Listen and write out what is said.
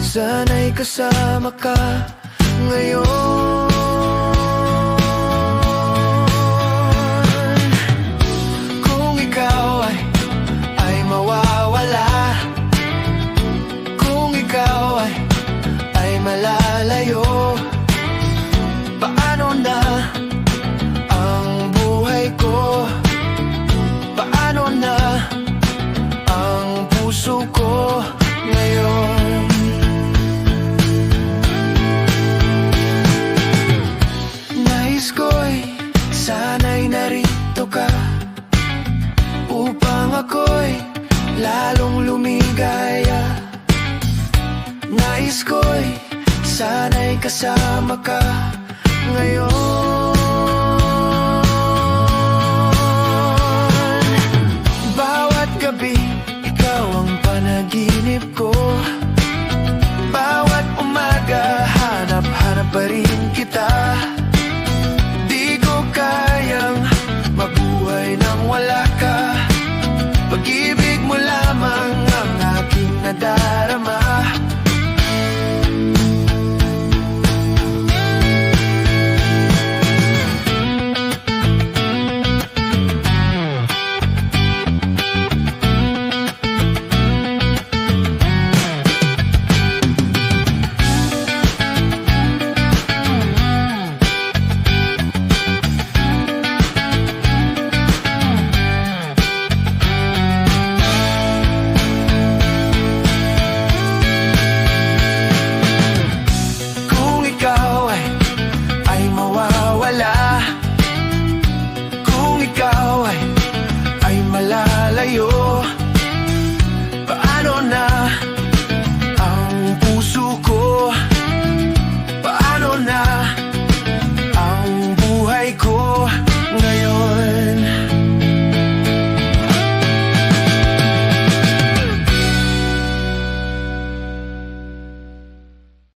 Sana'y kasama ka ngayon. Kung ikaw ay mawawala, kung ikaw ay malalayo, paano na ang buhay ko? Paano na ang puso ko ngayon? Nais ko'y sana'y narito ka upang ako'y lalong lumigaya. Nais ko'y sana'y kasama ka ngayon.